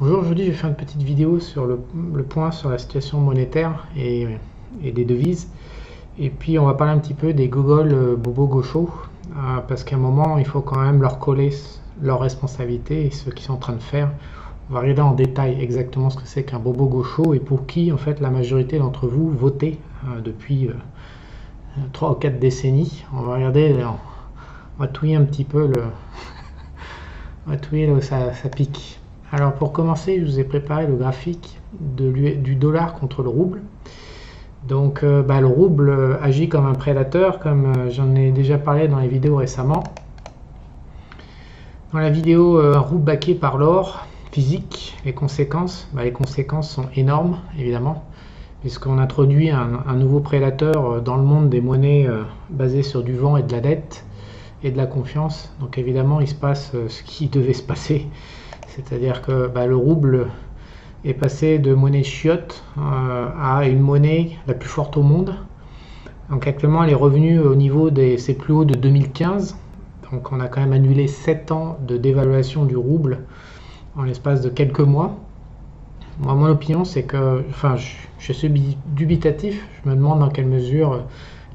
Bonjour, aujourd'hui je vais faire une petite vidéo sur le point sur la situation monétaire et des devises. Et puis on va parler un petit peu des gogols bobos gauchos, parce qu'à un moment il faut quand même leur coller leurs responsabilités et ce qu'ils sont en train de faire. On va regarder en détail exactement ce que c'est qu'un bobo gaucho et pour qui en fait la majorité d'entre vous votez depuis 3 ou 4 décennies. On va regarder, on va touiller un petit peu on va touiller là où ça pique. Alors pour commencer, je vous ai préparé le graphique du dollar contre le rouble. Donc le rouble agit comme un prédateur, comme j'en ai déjà parlé dans les vidéos récemment. Dans la vidéo un rouble baqué par l'or physique, les conséquences sont énormes évidemment, puisqu'on introduit un nouveau prédateur dans le monde des monnaies basées sur du vent et de la dette et de la confiance. Donc évidemment il se passe ce qui devait se passer. C'est-à-dire que le rouble est passé de monnaie chiotte à une monnaie la plus forte au monde. Donc actuellement elle est revenue au niveau de ses plus hauts de 2015. Donc on a quand même annulé 7 ans de dévaluation du rouble en l'espace de quelques mois. Moi, mon opinion c'est que, je suis dubitatif. Je me demande dans quelle mesure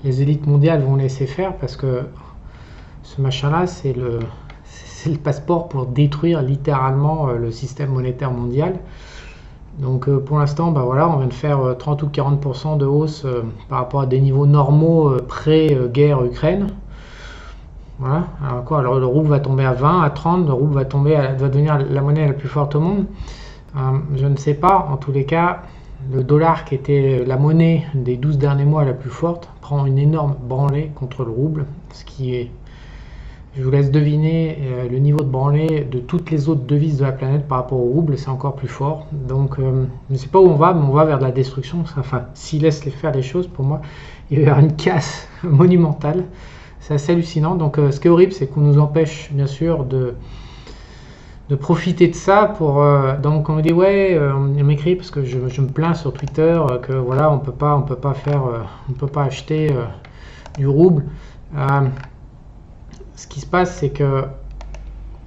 les élites mondiales vont laisser faire, parce que ce machin-là c'est le passeport pour détruire littéralement le système monétaire mondial. Donc pour l'instant, on vient de faire 30 ou 40% de hausse par rapport à des niveaux normaux pré-guerre Ukraine. Voilà. Alors le rouble va tomber à 20, à 30, le rouble va devenir la monnaie la plus forte au monde. Je ne sais pas, en tous les cas, le dollar qui était la monnaie des 12 derniers mois la plus forte prend une énorme branlée contre le rouble, ce qui est... Je vous laisse deviner le niveau de branlée de toutes les autres devises de la planète par rapport au rouble, c'est encore plus fort. Donc je ne sais pas où on va, mais on va vers de la destruction. Enfin, s'ils laissent faire les choses, pour moi, il va y avoir une casse monumentale. C'est assez hallucinant. Donc ce qui est horrible, c'est qu'on nous empêche bien sûr de profiter de ça. Donc on me dit on m'écrit parce que je me plains sur Twitter que voilà, on peut pas acheter du rouble. Ce qui se passe, c'est que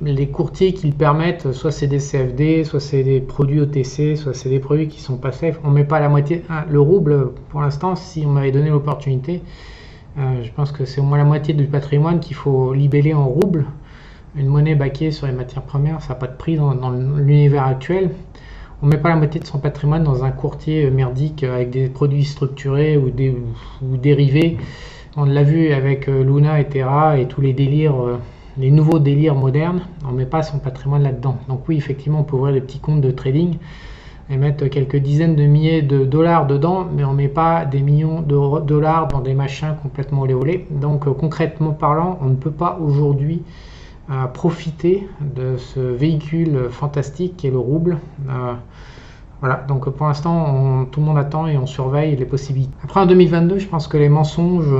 les courtiers qui le permettent, soit c'est des CFD, soit c'est des produits OTC, soit c'est des produits qui sont pas safe. On met pas la moitié. Le rouble, pour l'instant, si on m'avait donné l'opportunité, je pense que c'est au moins la moitié du patrimoine qu'il faut libeller en rouble. Une monnaie baquée sur les matières premières, ça n'a pas de prix dans l'univers actuel. On met pas la moitié de son patrimoine dans un courtier merdique avec des produits structurés ou dérivés. On l'a vu avec Luna et Terra et tous les délires, les nouveaux délires modernes. On ne met pas son patrimoine là-dedans. Donc oui, effectivement, on peut ouvrir des petits comptes de trading et mettre quelques dizaines de milliers de dollars dedans, mais on ne met pas des millions de dollars dans des machins complètement olé olé. Donc concrètement parlant, on ne peut pas aujourd'hui profiter de ce véhicule fantastique qui est le rouble. Voilà, donc pour l'instant, tout le monde attend et on surveille les possibilités. Après, en 2022, je pense que les mensonges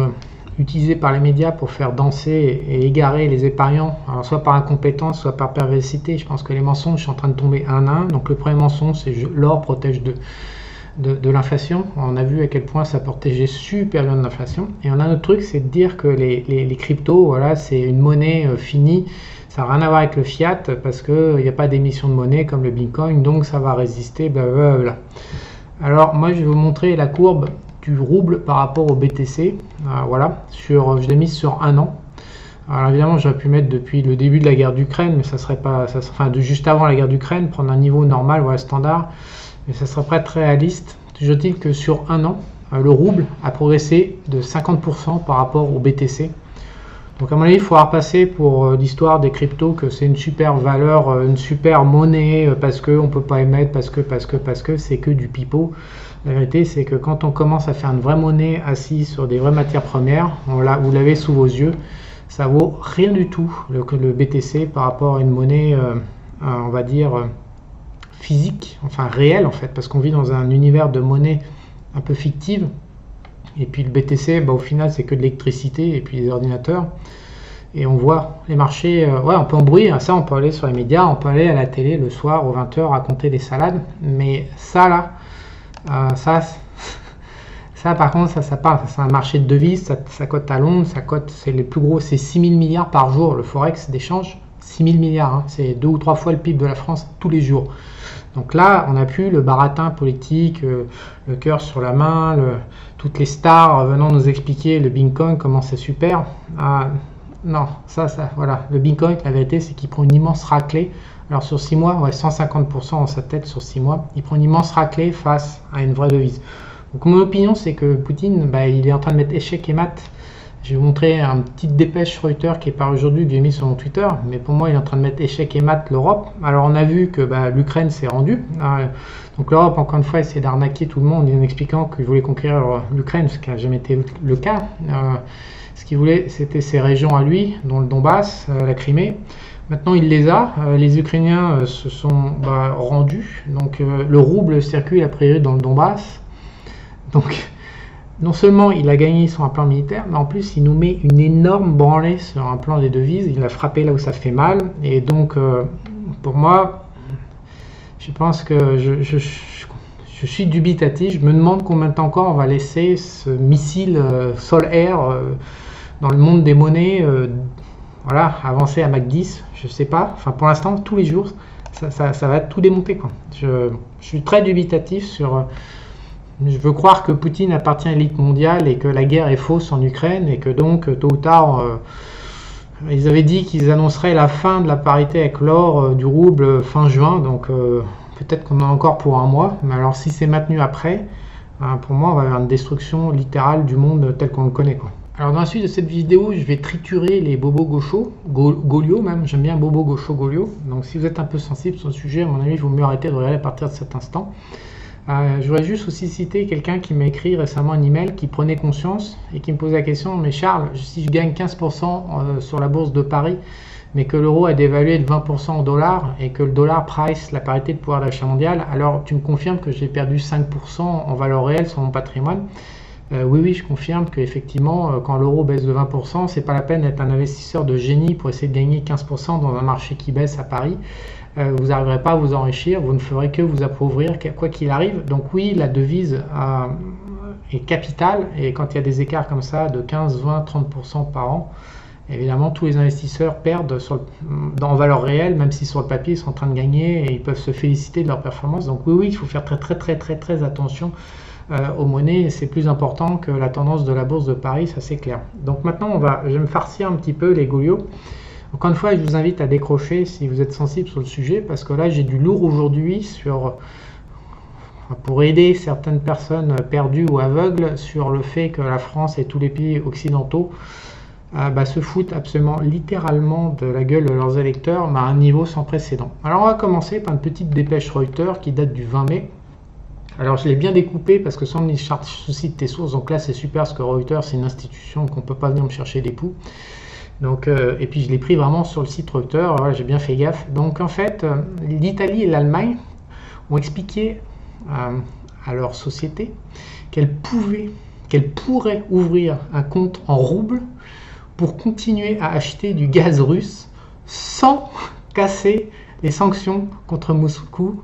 utilisés par les médias pour faire danser et égarer les épargnants, alors soit par incompétence, soit par perversité, je pense que les mensonges sont en train de tomber un à un. Donc le premier mensonge, c'est l'or protège de l'inflation. On a vu à quel point ça protégeait super bien de l'inflation. Et on a un autre truc, c'est de dire que les cryptos, voilà, c'est une monnaie finie. Ça n'a rien à voir avec le fiat parce qu'il n'y a pas d'émission de monnaie comme le Bitcoin, donc ça va résister, blablabla. Alors moi je vais vous montrer la courbe du rouble par rapport au BTC. Voilà, je l'ai mise sur un an. Alors évidemment j'aurais pu mettre depuis le début de la guerre d'Ukraine, mais ça serait pas, juste avant la guerre d'Ukraine, prendre un niveau normal, voilà, standard, mais ça serait pas très réaliste. Toujours est-il que sur un an, le rouble a progressé de 50% par rapport au BTC. Donc à mon avis, il faudra repasser pour l'histoire des cryptos que c'est une super valeur, une super monnaie, parce qu'on ne peut pas émettre, parce que c'est que du pipeau. La vérité, c'est que quand on commence à faire une vraie monnaie assise sur des vraies matières premières, vous l'avez sous vos yeux, ça vaut rien du tout le BTC par rapport à une monnaie, on va dire, physique, enfin réelle en fait, parce qu'on vit dans un univers de monnaie un peu fictive. Et puis le BTC, au final, c'est que de l'électricité et puis des ordinateurs. Et on voit les marchés, on peut embrouiller, ça on peut aller sur les médias, on peut aller à la télé le soir aux 20h raconter des salades. Mais ça là, ça par contre, ça part, c'est un marché de devises, ça cote à Londres, c'est les plus gros, c'est 6 000 milliards par jour le Forex d'échange. 6 6 000 milliards, hein. C'est 2 ou 3 fois le PIB de la France tous les jours. Donc là, on n'a plus le baratin politique, le cœur sur la main, toutes les stars venant nous expliquer le Bitcoin, comment c'est super. Non, voilà. Le Bitcoin, la vérité, c'est qu'il prend une immense raclée. Alors sur 6 mois, 150% dans sa tête sur 6 mois, il prend une immense raclée face à une vraie devise. Donc mon opinion, c'est que Poutine, il est en train de mettre échec et mat. Je vais vous montrer une petite dépêche Reuters qui est parue aujourd'hui, que j'ai mis sur mon Twitter, mais pour moi, il est en train de mettre échec et mat l'Europe. Alors on a vu que l'Ukraine s'est rendue. Donc l'Europe, encore une fois, essaie d'arnaquer tout le monde en expliquant qu'il voulait conquérir l'Ukraine, ce qui n'a jamais été le cas. Ce qu'il voulait, c'était ses régions à lui, dont le Donbass, la Crimée. Maintenant, il les a. Les Ukrainiens se sont rendus. Donc, le rouble circule a priori dans le Donbass. Donc, non seulement il a gagné sur un plan militaire, mais en plus, il nous met une énorme branlée sur un plan des devises. Il a frappé là où ça fait mal. Et donc, pour moi, je pense que je suis dubitatif. Je me demande combien de temps encore on va laisser ce missile sol-air dans le monde des monnaies avancer à Mach 10, je sais pas. Enfin, pour l'instant, tous les jours, ça va tout démonter, quoi. Je suis très dubitatif sur. Je veux croire que Poutine appartient à l'élite mondiale et que la guerre est fausse en Ukraine et que donc, tôt ou tard, ils avaient dit qu'ils annonceraient la fin de la parité avec l'or du rouble fin juin. Donc, peut-être qu'on en a encore pour un mois. Mais alors, si c'est maintenu après, pour moi, on va avoir une destruction littérale du monde tel qu'on le connaît, quoi. Alors dans la suite de cette vidéo, je vais triturer les bobos gauchos, Gauliot même, j'aime bien bobo gaucho Gauliot. Donc si vous êtes un peu sensible sur le sujet, à mon avis, il vaut mieux arrêter de regarder à partir de cet instant. Je voudrais juste aussi citer quelqu'un qui m'a écrit récemment un email qui prenait conscience et qui me posait la question, mais Charles, si je gagne 15% sur la bourse de Paris, mais que l'euro a dévalué de 20% au dollar et que le dollar price la parité de pouvoir d'achat mondial, alors tu me confirmes que j'ai perdu 5% en valeur réelle sur mon patrimoine? Oui, je confirme qu'effectivement, quand l'euro baisse de 20%, c'est pas la peine d'être un investisseur de génie pour essayer de gagner 15% dans un marché qui baisse à Paris. Vous n'arriverez pas à vous enrichir, vous ne ferez que vous appauvrir, quoi qu'il arrive. Donc oui, la devise est capitale, et quand il y a des écarts comme ça de 15, 20, 30% par an, évidemment, tous les investisseurs perdent en valeur réelle, même si sur le papier, ils sont en train de gagner et ils peuvent se féliciter de leur performance. Donc oui, il faut faire très attention aux monnaies, c'est plus important que la tendance de la bourse de Paris, ça c'est clair. Donc maintenant, je vais me farcir un petit peu les Gaulios. Encore une fois, je vous invite à décrocher si vous êtes sensible sur le sujet, parce que là, j'ai du lourd aujourd'hui pour aider certaines personnes perdues ou aveugles sur le fait que la France et tous les pays occidentaux se foutent absolument littéralement de la gueule de leurs électeurs à un niveau sans précédent. Alors on va commencer par une petite dépêche Reuters qui date du 20 mai. Alors je l'ai bien découpé parce que sans me souci de tes sources, donc là c'est super parce que Reuters c'est une institution qu'on ne peut pas venir me chercher des poux. Donc, et puis je l'ai pris vraiment sur le site Reuters, voilà, j'ai bien fait gaffe. Donc en fait, l'Italie et l'Allemagne ont expliqué à leur société qu'elles pourraient ouvrir un compte en roubles pour continuer à acheter du gaz russe sans casser les sanctions contre Moscou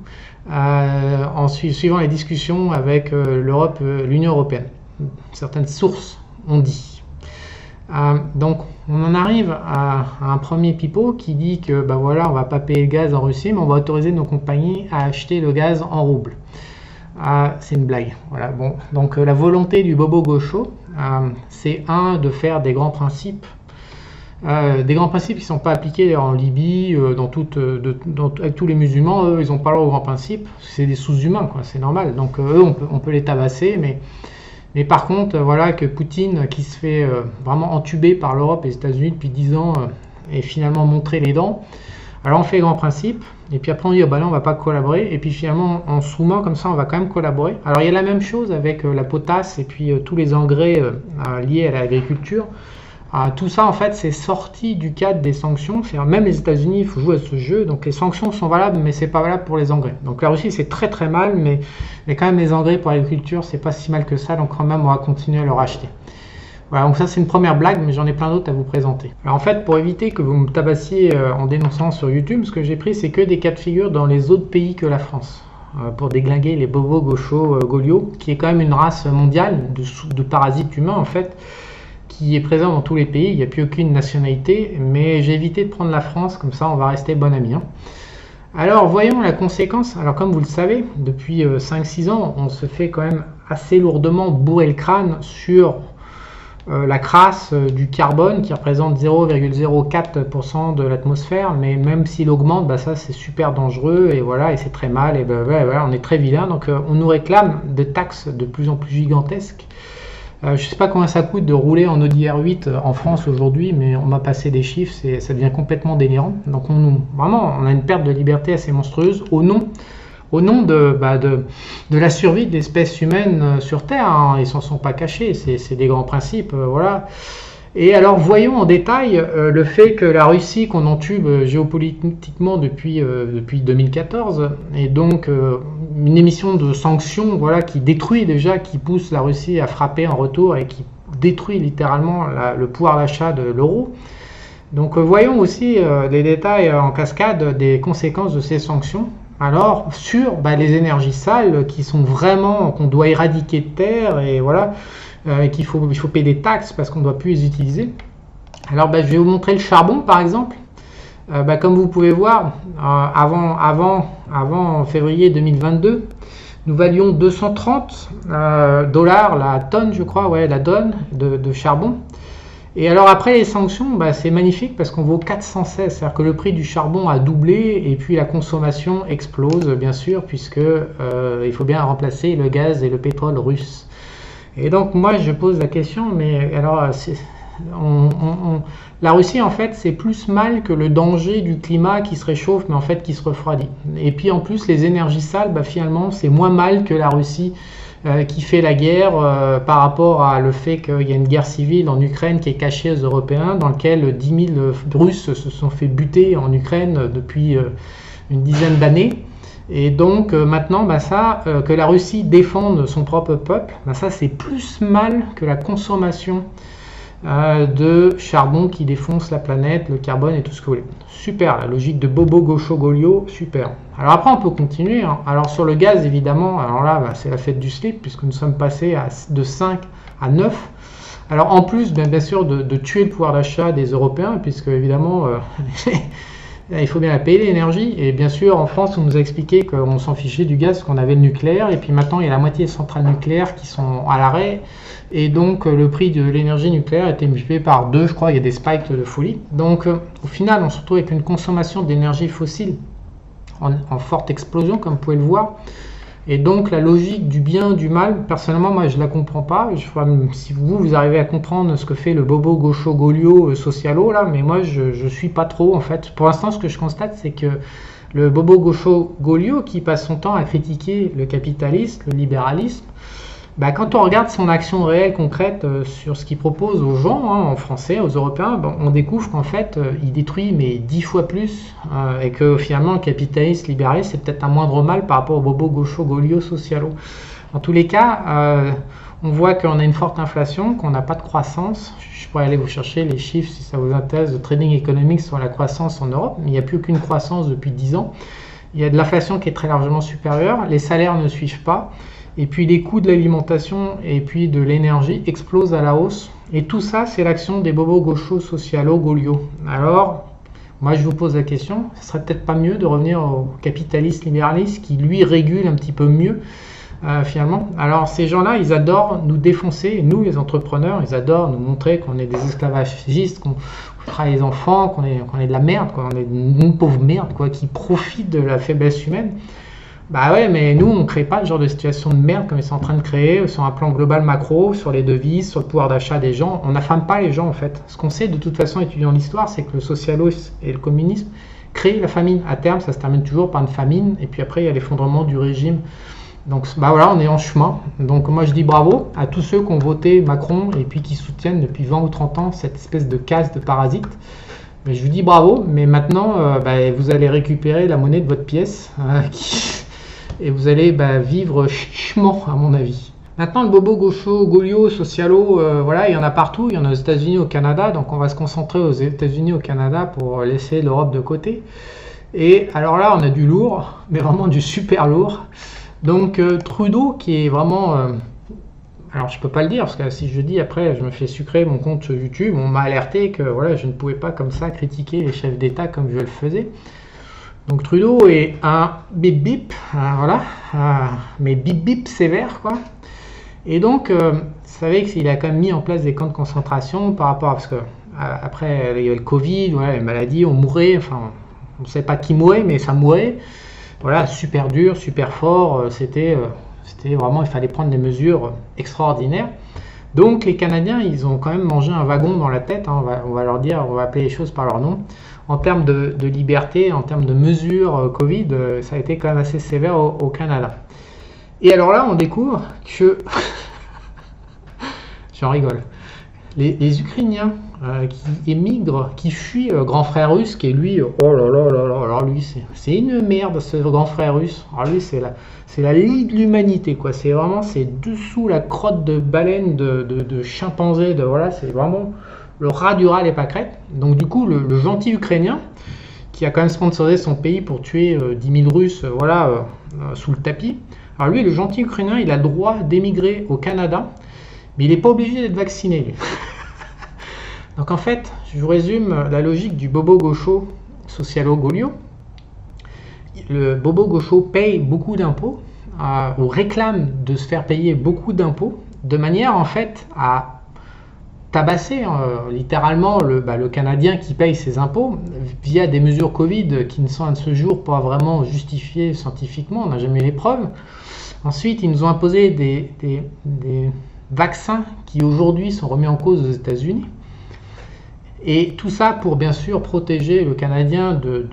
suivant les discussions avec l'Union européenne. Certaines sources ont dit. Donc on en arrive à un premier pipeau qui dit que on va pas payer le gaz en Russie, mais on va autoriser nos compagnies à acheter le gaz en roubles. C'est une blague. Voilà. Bon, donc la volonté du bobo gaucho, c'est de faire des grands principes. Des grands principes qui ne sont pas appliqués en Libye, avec tous les musulmans, eux, ils n'ont pas le droit aux grands principes, c'est des sous-humains, quoi, c'est normal. Donc eux, on peut les tabasser, mais par contre, voilà que Poutine, qui se fait vraiment entuber par l'Europe et les États-Unis depuis 10 ans, et finalement montrer les dents. Alors on fait les grands principes, et puis après on dit là on va pas collaborer, et puis finalement en sous-main comme ça on va quand même collaborer. Alors il y a la même chose avec la potasse et puis tous les engrais liés à l'agriculture. Tout ça en fait c'est sorti du cadre des sanctions, même les États-Unis il faut jouer à ce jeu, donc les sanctions sont valables mais c'est pas valable pour les engrais. Donc la Russie c'est très mal, mais quand même les engrais pour l'agriculture c'est pas si mal que ça, donc quand même on va continuer à leur acheter. Voilà, donc ça c'est une première blague, mais j'en ai plein d'autres à vous présenter. Alors en fait, pour éviter que vous me tabassiez en dénonçant sur YouTube, ce que j'ai pris c'est que des cas de figure dans les autres pays que la France, pour déglinguer les bobos gauchos Gauliot, qui est quand même une race mondiale de parasites humains en fait. qui est présent dans tous les pays. Il n'y a plus aucune nationalité, mais j'ai évité de prendre la France, comme ça on va rester bon ami. Alors voyons la conséquence. Alors comme vous le savez, depuis 5-6 ans, on se fait quand même assez lourdement bourrer le crâne sur la crasse du carbone qui représente 0,04% de l'atmosphère, mais même s'il augmente, ça c'est super dangereux et voilà, et c'est très mal, et voilà, on est très vilain, donc on nous réclame des taxes de plus en plus gigantesques. Je ne sais pas combien ça coûte de rouler en Audi R8 en France aujourd'hui, mais on m'a passé des chiffres, ça devient complètement délirant. Donc vraiment, on a une perte de liberté assez monstrueuse au nom de la survie de l'espèce humaine sur Terre. Hein. Ils s'en sont pas cachés, c'est des grands principes, voilà. Et alors voyons en détail le fait que la Russie, qu'on entube géopolitiquement depuis 2014, et donc une émission de sanctions, voilà, qui détruit déjà, qui pousse la Russie à frapper en retour et qui détruit littéralement le pouvoir d'achat de l'euro. Donc voyons aussi les détails en cascade des conséquences de ces sanctions. Alors sur les énergies sales qu'on doit éradiquer de terre, et voilà, il faut payer des taxes parce qu'on ne doit plus les utiliser. Alors je vais vous montrer le charbon par exemple. Comme vous pouvez voir, avant février 2022, nous valions 230 dollars la tonne, je crois, la tonne de charbon. Et alors après les sanctions, c'est magnifique parce qu'on vaut 416, c'est-à-dire que le prix du charbon a doublé et puis la consommation explose bien sûr, puisque il faut bien remplacer le gaz et le pétrole russe. Et donc moi je pose la question, mais alors la Russie en fait c'est plus mal que le danger du climat qui se réchauffe mais en fait qui se refroidit. Et puis en plus les énergies sales, finalement c'est moins mal que la Russie qui fait la guerre par rapport à le fait qu'il y a une guerre civile en Ukraine qui est cachée aux Européens, dans laquelle 10 000 Russes se sont fait buter en Ukraine depuis une dizaine d'années. Et donc maintenant, que la Russie défende son propre peuple, ça c'est plus mal que la consommation de charbon qui défonce la planète, le carbone et tout ce que vous voulez. Super, la logique de Bobo Gaucho Golio, super. Alors après on peut continuer. Alors sur le gaz évidemment, alors là c'est la fête du slip puisque nous sommes passés de 5 à 9. Alors en plus bien sûr de tuer le pouvoir d'achat des Européens, puisque évidemment il faut bien payer l'énergie, et bien sûr en France on nous a expliqué qu'on s'en fichait du gaz, qu'on avait le nucléaire, et puis maintenant il y a la moitié des centrales nucléaires qui sont à l'arrêt, et donc le prix de l'énergie nucléaire a été multiplié par 2, je crois, il y a des spikes de folie. Donc au final on se retrouve avec une consommation d'énergie fossile en forte explosion comme vous pouvez le voir. Et donc la logique du bien, du mal, personnellement moi je la comprends pas. Si vous arrivez à comprendre ce que fait le Bobo Gaucho Golio Socialo là, mais moi je suis pas trop en fait. Pour l'instant ce que je constate c'est que le Bobo Gaucho Golio qui passe son temps à critiquer le capitalisme, le libéralisme, quand on regarde son action réelle, concrète sur ce qu'il propose aux gens, en français, aux Européens, on découvre qu'en fait, il détruit 10 fois plus, et que finalement, le capitalisme libéraliste, c'est peut-être un moindre mal par rapport au Bobo Gaucho Golio Socialo. En tous les cas, on voit qu'on a une forte inflation, qu'on n'a pas de croissance. Je pourrais aller vous chercher les chiffres si ça vous intéresse de Trading Economics sur la croissance en Europe, mais il n'y a plus aucune croissance depuis 10 ans. Il y a de l'inflation qui est très largement supérieure, les salaires ne suivent pas. Et puis les coûts de l'alimentation et puis de l'énergie explosent à la hausse. Et tout ça, c'est l'action des Bobo Gaucho Socialo Golio. Alors, moi je vous pose la question, ce serait peut-être pas mieux de revenir au capitaliste libéraliste qui lui régule un petit peu mieux finalement. Alors ces gens-là, ils adorent nous défoncer, nous les entrepreneurs, ils adorent nous montrer qu'on est des esclavagistes, qu'on travaille les enfants, qu'on est de la merde, on est une pauvre merde qui profite de la faiblesse humaine. Ouais, mais nous, on ne crée pas le genre de situation de merde comme ils sont en train de créer sur un plan global macro, sur les devises, sur le pouvoir d'achat des gens. On n'affame pas les gens en fait. Ce qu'on sait de toute façon étudiant l'histoire, c'est que le socialisme et le communisme créent la famine. À terme, ça se termine toujours par une famine, et puis après, il y a l'effondrement du régime. Donc voilà, on est en chemin. Donc moi, je dis bravo à tous ceux qui ont voté Macron et puis qui soutiennent depuis 20 ou 30 ans cette espèce de caste de parasite. Mais je vous dis bravo, mais maintenant, vous allez récupérer la monnaie de votre pièce et vous allez vivre chichement, à mon avis. Maintenant, le Bobo Gaucho Golio Socialo, il y en a partout. Il y en a aux États-Unis, au Canada. Donc, on va se concentrer aux États-Unis, au Canada pour laisser l'Europe de côté. Et alors là, on a du lourd, mais vraiment du super lourd. Donc, Trudeau, qui est vraiment Alors je peux pas le dire parce que si je le dis après, je me fais sucrer mon compte YouTube. On m'a alerté que voilà, je ne pouvais pas comme ça critiquer les chefs d'État comme je le faisais. Donc Trudeau est un bip bip, voilà, mais bip bip sévère quoi. Et donc, vous savez qu'il a quand même mis en place des camps de concentration par rapport à parce que après il y avait le Covid, voilà, les maladies, on mourait, enfin on ne sait pas qui mourait, mais ça mourait. Voilà, super dur, super fort, c'était vraiment, il fallait prendre des mesures extraordinaires. Donc les Canadiens, ils ont quand même mangé un wagon dans la tête, hein, on va leur dire, on va appeler les choses par leur nom. En termes de liberté, en termes de mesures Covid, ça a été quand même assez sévère au Canada. Et alors là, on découvre que, j'en rigole, les Ukrainiens qui émigrent, qui fuient grand frère russe, qui est lui, oh là là là là, alors lui, c'est une merde ce grand frère russe. Alors lui, c'est la lie de l'humanité, quoi. C'est vraiment, c'est dessous la crotte de baleine, de chimpanzé, voilà, c'est vraiment le rat du rat des pâquerettes. Donc du coup, le gentil Ukrainien, qui a quand même sponsorisé son pays pour tuer 10 000 Russes, voilà, sous le tapis. Alors lui, le gentil Ukrainien, il a le droit d'émigrer au Canada, mais il n'est pas obligé d'être vacciné, lui. Donc en fait, je vous résume la logique du bobo gaucho socialo-gaulio. Le bobo gaucho paye beaucoup d'impôts, ou réclame de se faire payer beaucoup d'impôts, de manière en fait à tabasser littéralement le Canadien qui paye ses impôts via des mesures Covid qui ne sont à ce jour pas vraiment justifiées scientifiquement, on n'a jamais eu les preuves. Ensuite, ils nous ont imposé des vaccins qui aujourd'hui sont remis en cause aux États-Unis. Et tout ça pour bien sûr protéger le Canadien de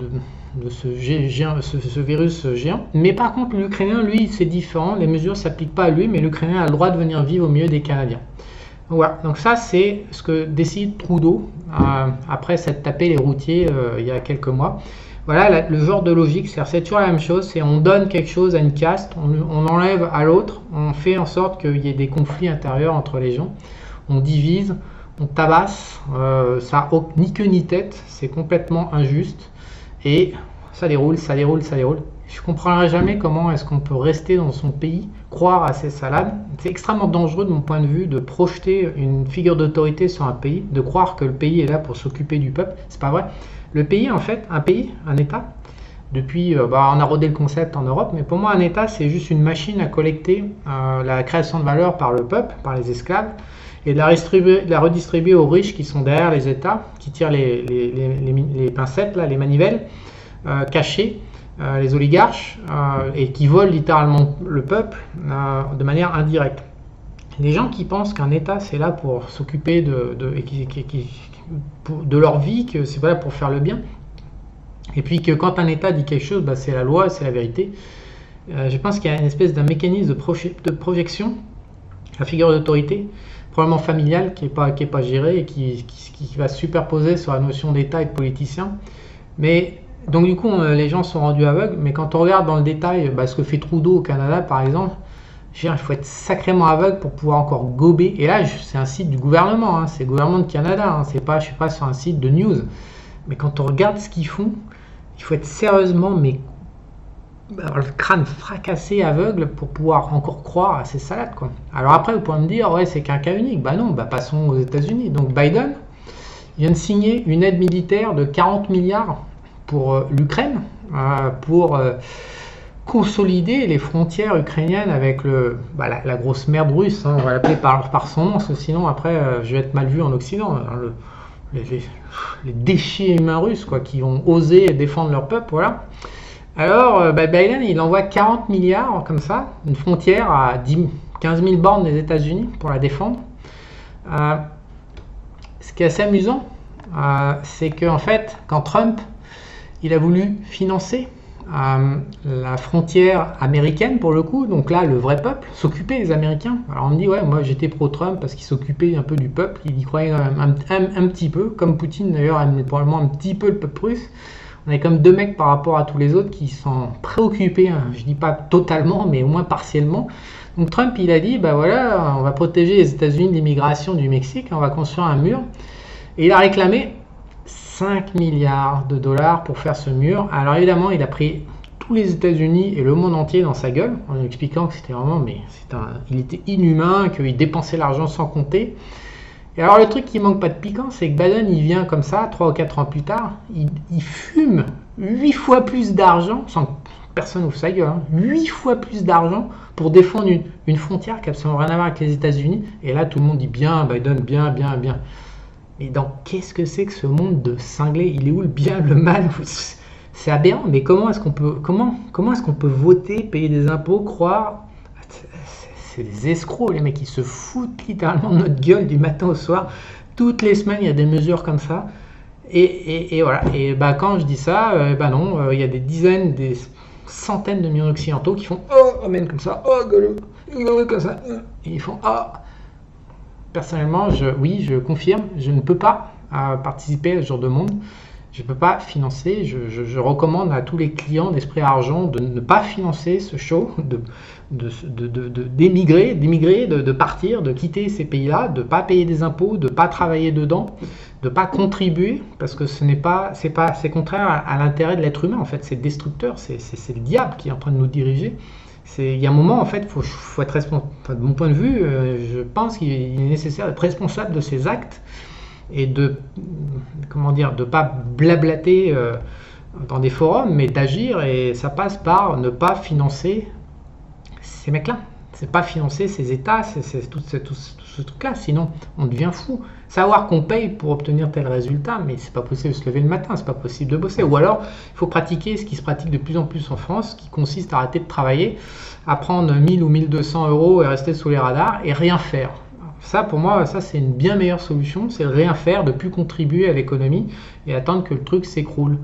ce virus géant. Mais par contre, l'Ukrainien, lui, c'est différent. Les mesures ne s'appliquent pas à lui, mais l'Ukrainien a le droit de venir vivre au milieu des Canadiens. Voilà, donc ça c'est ce que décide Trudeau après s'être tapé les routiers il y a quelques mois. Voilà le genre de logique, c'est toujours la même chose, c'est on donne quelque chose à une caste, on enlève à l'autre, on fait en sorte qu'il y ait des conflits intérieurs entre les gens, on divise, on tabasse, ça n'a ni queue ni tête, c'est complètement injuste et ça déroule. Je ne comprendrai jamais comment est-ce qu'on peut rester dans son pays, croire à ces salades. C'est extrêmement dangereux de mon point de vue de projeter une figure d'autorité sur un pays, de croire que le pays est là pour s'occuper du peuple. C'est pas vrai. Le pays, en fait, un État, depuis, on a rodé le concept en Europe, mais pour moi, un État, c'est juste une machine à collecter la création de valeur par le peuple, par les esclaves, et de la redistribuer aux riches qui sont derrière les États, qui tirent les pincettes, là, les manivelles cachées. Les oligarches et qui volent littéralement le peuple de manière indirecte. Les gens qui pensent qu'un État c'est là pour s'occuper de leur vie, que c'est pas là pour faire le bien, et puis que quand un État dit quelque chose, c'est la loi, c'est la vérité. Je pense qu'il y a une espèce d'un mécanisme de projection, la figure d'autorité, probablement familiale, qui est pas gérée et qui va se superposer sur la notion d'État et de politicien. Mais donc du coup, les gens sont rendus aveugles, mais quand on regarde dans le détail ce que fait Trudeau au Canada, par exemple, il faut être sacrément aveugle pour pouvoir encore gober. Et là, c'est un site du gouvernement, hein, c'est le gouvernement de Canada, hein, c'est pas, je suis pas sur un site de news. Mais quand on regarde ce qu'ils font, il faut être sérieusement, mais le crâne fracassé, aveugle, pour pouvoir encore croire à ces salades, quoi. Alors après, vous pouvez me dire, ouais, c'est qu'un cas unique. Bah non, passons aux États-Unis. Donc Biden vient de signer une aide militaire de 40 milliards pour l'Ukraine, pour consolider les frontières ukrainiennes avec la grosse merde russe, hein, on va l'appeler par son nom, parce que sinon après je vais être mal vu en Occident, hein, les déchets humains russes quoi, qui ont osé défendre leur peuple, voilà. Alors Biden il envoie 40 milliards comme ça, une frontière à 15 000 bornes des États-Unis pour la défendre. Ce qui est assez amusant, c'est qu'en fait quand Trump il a voulu financer la frontière américaine pour le coup, donc là le vrai peuple, s'occuper des Américains. Alors on me dit ouais, moi j'étais pro-Trump parce qu'il s'occupait un peu du peuple, il y croyait un petit peu, comme Poutine d'ailleurs aime probablement un petit peu le peuple russe. On est comme deux mecs par rapport à tous les autres qui sont préoccupés, hein, je dis pas totalement mais au moins partiellement. Donc Trump il a dit on va protéger les États-Unis de l'immigration du Mexique, on va construire un mur, et il a réclamé 5 milliards de dollars pour faire ce mur. Alors évidemment, il a pris tous les États-Unis et le monde entier dans sa gueule, en expliquant que c'était vraiment, il était inhumain, qu'il dépensait l'argent sans compter. Et alors le truc qui manque pas de piquant, c'est que Biden, il vient comme ça, 3 ou 4 ans plus tard, il fume 8 fois plus d'argent, sans que personne ouvre sa gueule, 8 fois plus d'argent pour défendre une frontière qui n'a absolument rien à voir avec les États-Unis. Et là, tout le monde dit bien, Biden, bien, bien, bien. Mais qu'est-ce que c'est que ce monde de cinglés? Il est où le bien, le mal? C'est aberrant, mais comment est-ce qu'on peut voter, payer des impôts, croire? C'est des escrocs, les mecs, ils se foutent littéralement de notre gueule du matin au soir. Toutes les semaines, il y a des mesures comme ça. Et voilà. Et quand je dis ça, non, il y a des dizaines, des centaines de millions d'occidentaux qui font oh, amen comme ça, oh, gueule, comme ça. Et ils font ah. Personnellement, je confirme, je ne peux pas participer à ce genre de monde. Je ne peux pas financer, je recommande à tous les clients d'Esprit Argent de ne pas financer ce show, d'émigrer, de partir, de quitter ces pays-là, de ne pas payer des impôts, de ne pas travailler dedans, de ne pas contribuer, parce que c'est contraire à l'intérêt de l'être humain, en fait, c'est destructeur, c'est le diable qui est en train de nous diriger. Il y a un moment, en fait, faut être responsable. Enfin, de mon point de vue, je pense qu'il est nécessaire d'être responsable de ses actes et de pas blablater dans des forums, mais d'agir, et ça passe par ne pas financer ces mecs-là. C'est pas financer ces États, c'est tout ce truc-là, sinon on devient fou. Savoir qu'on paye pour obtenir tel résultat, mais c'est pas possible de se lever le matin, c'est pas possible de bosser. Ou alors, il faut pratiquer ce qui se pratique de plus en plus en France, qui consiste à arrêter de travailler, à prendre 1000 ou 1200 euros et rester sous les radars et rien faire. Ça, pour moi, c'est une bien meilleure solution, c'est rien faire, de plus contribuer à l'économie et attendre que le truc s'écroule.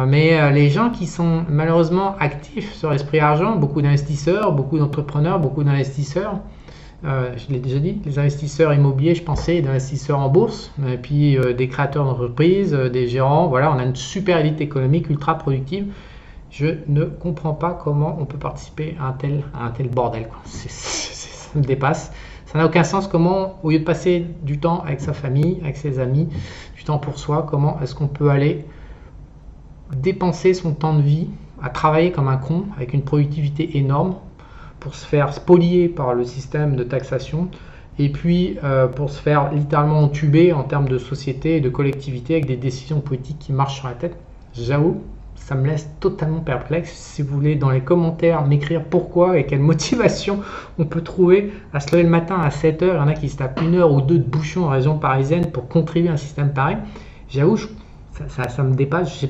Mais les gens qui sont malheureusement actifs sur Esprit Argent, beaucoup d'investisseurs, beaucoup d'entrepreneurs, beaucoup d'investisseurs, je l'ai déjà dit, les investisseurs immobiliers, je pensais, des investisseurs en bourse, et puis des créateurs d'entreprises, des gérants, voilà, on a une super élite économique ultra productive. Je ne comprends pas comment on peut participer à un tel bordel, quoi. Ça me dépasse. Ça n'a aucun sens. Comment, au lieu de passer du temps avec sa famille, avec ses amis, du temps pour soi, comment est-ce qu'on peut aller dépenser son temps de vie à travailler comme un con avec une productivité énorme pour se faire spolier par le système de taxation et puis pour se faire littéralement entuber en termes de société et de collectivité avec des décisions politiques qui marchent sur la tête. J'avoue, ça me laisse totalement perplexe. Si vous voulez dans les commentaires m'écrire pourquoi et quelle motivation on peut trouver à se lever le matin à 7h, il y en a qui se tapent 1 heure ou 2 de bouchon en région parisienne pour contribuer à un système pareil. J'avoue, ça me dépasse. Je sais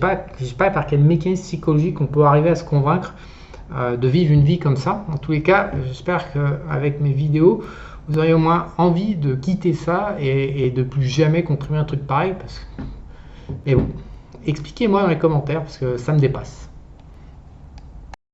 pas par quel mécanisme psychologique on peut arriver à se convaincre de vivre une vie comme ça. En tous les cas, j'espère qu'avec mes vidéos, vous aurez au moins envie de quitter ça et de plus jamais contribuer à un truc pareil. Mais bon, expliquez-moi dans les commentaires parce que ça me dépasse.